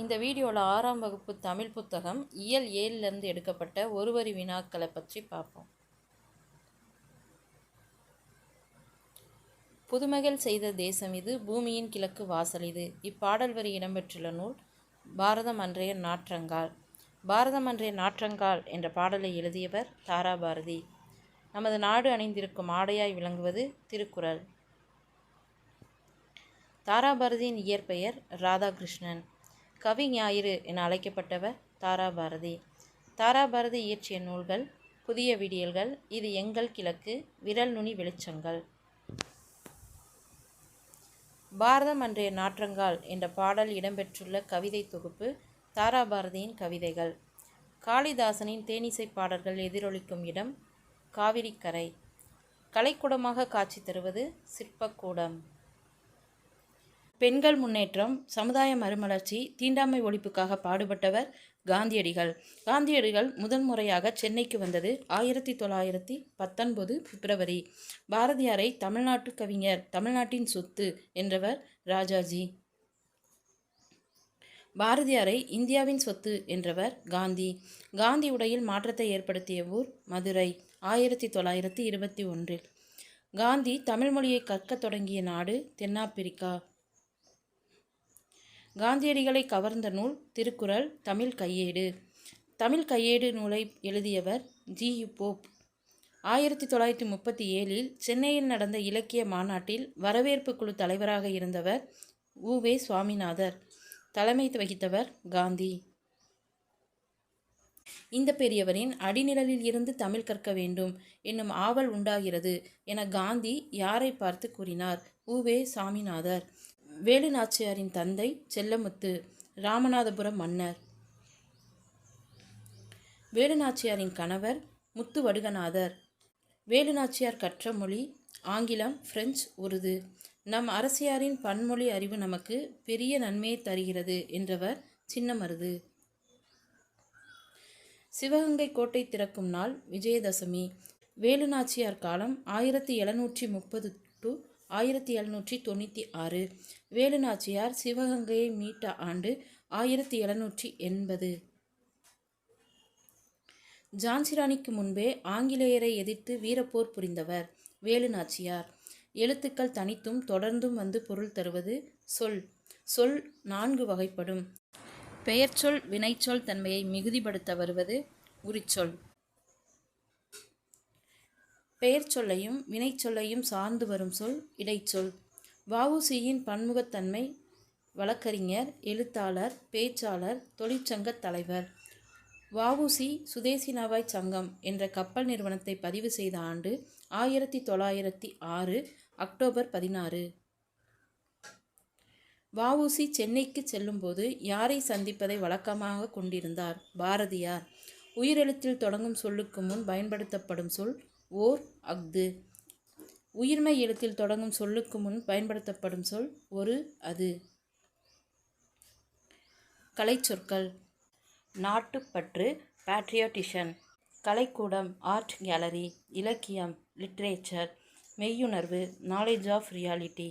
இந்த வீடியோவில் 6ஆம் வகுப்பு தமிழ் புத்தகம் இயல் 7லிருந்து எடுக்கப்பட்ட ஒரு வரி வினாக்களை பற்றி பார்ப்போம். புதுமகள் செய்த தேசம் இது, பூமியின் கிழக்கு வாசல் இது. இப்பாடல் வரி இடம்பெற்றுள்ள நூல் பாரதம் அன்றைய நாற்றங்கால். பாரதம் அன்றைய நாற்றங்கால் என்ற பாடலை எழுதியவர் தாராபாரதி. நமது நாடு அணிந்திருக்கும் ஆடையாய் விளங்குவது திருக்குறள். தாராபாரதியின் இயற்பெயர் ராதாகிருஷ்ணன். கவி ஞாயிறு என அழைக்கப்பட்டவர் தாராபாரதி. தாராபாரதி இயற்றிய நூல்கள்: புதிய விடியல்கள், இது எங்கள் கிழக்கு, விரல் நுனி வெளிச்சங்கள். பாரதம் அன்றைய நாற்றங்கால் என்ற பாடல் இடம்பெற்றுள்ள கவிதை தொகுப்பு தாராபாரதியின் கவிதைகள். காளிதாசனின் தேனிசை பாடல்கள் எதிரொலிக்கும் இடம் காவிரிக்கரை. கலைக்கூடமாக காட்சி தருவது சிற்பக்கூடம். பெண்கள் முன்னேற்றம், சமுதாய மறுமலர்ச்சி, தீண்டாமை ஒழிப்புக்காக பாடுபட்டவர் காந்தியடிகள். காந்தியடிகள் முதன் முறையாக சென்னைக்கு வந்தது 1919 பிப்ரவரி. பாரதியாரை தமிழ்நாட்டு கவிஞர், தமிழ்நாட்டின் சொத்து என்றவர் ராஜாஜி. பாரதியாரை இந்தியாவின் சொத்து என்றவர் காந்தி. காந்தி உடையில் மாற்றத்தை ஏற்படுத்திய ஊர் மதுரை 1921. காந்தி தமிழ் மொழியை கற்கத் தொடங்கிய நாடு தென்னாப்பிரிக்கா. காந்தியடிகளை கவர்ந்த நூல் திருக்குறள், தமிழ் கையேடு. தமிழ் கையேடு நூலை எழுதியவர் ஜி.யு. போப். 1937 சென்னையில் நடந்த இலக்கிய மாநாட்டில் வரவேற்பு குழு தலைவராக இருந்தவர் உ.வே. சுவாமிநாதர். தலைமை வகித்தவர் காந்தி. இந்த பெரியவரின் அடிநிழலில் இருந்து தமிழ் கற்க வேண்டும் என்னும் ஆவல் உண்டாகிறது என காந்தி யாரை பார்த்து கூறினார்? உ.வே. சாமிநாதர். வேலு நாச்சியாரின் தந்தை செல்லமுத்து, ராமநாதபுரம் மன்னர். வேலு நாச்சியாரின் கணவர் முத்துவடுகநாதர். வேலு நாச்சியார் கற்ற மொழி ஆங்கிலம், பிரெஞ்சு, உருது. நம் அரசியாரின் பன்மொழி அறிவு நமக்கு பெரிய நன்மையை தருகிறது என்றவர் சின்னமருது. சிவகங்கை கோட்டை திறக்கும் நாள் விஜயதசமி. வேலு நாச்சியார் காலம் 1730 to 1796. வேலு நாச்சியார் சிவகங்கையை மீட்ட ஆண்டு 1780. ஜான்சி ராணிக்கு முன்பே ஆங்கிலேயரை எதிர்த்து வீரப்போர் புரிந்தவர் வேலு நாச்சியார். எழுத்துக்கள் தனித்தும் தொடர்ந்தும் வந்து பொருள் தருவது சொல். சொல் 4 வகைப்படும். பெயர்ச்சொல் வினைச்சொல் தன்மையை மிகுதிப்படுத்த வருவது உரிச்சொல். பெயர் சொல்லையும் வினைச்சொல்லையும் சார்ந்து வரும் சொல் இடைச்சொல். வ.உ.சி.யின் பன்முகத்தன்மை: வழக்கறிஞர், எழுத்தாளர், பேச்சாளர், தொழிற்சங்க தலைவர். வ.உ.சி. சுதேசி நாவாய் சங்கம் என்ற கப்பல் நிறுவனத்தை பதிவு செய்த ஆண்டு 1906 அக்டோபர் 16. வ.உ.சி. சென்னைக்கு செல்லும்போது யாரை சந்திப்பதை வழக்கமாக கொண்டிருந்தார்? பாரதியார். உயிரெழுத்தில் தொடங்கும் சொல்லுக்கு முன் பயன்படுத்தப்படும் சொல் ஓர், அஃது. உயிர்மெய் எழுத்தில் தொடங்கும் சொல்லுக்கு முன் பயன்படுத்தப்படும் சொல் ஒரு, அது. கலைச்சொற்கள்: நாட்டுப்பற்று, பேட்ரியாட்டிஷன். கலைக்கூடம், ஆர்ட் கேலரி. இலக்கியம், லிட்ரேச்சர். மெய்யுணர்வு, நாலேஜ் ஆஃப் ரியாலிட்டி.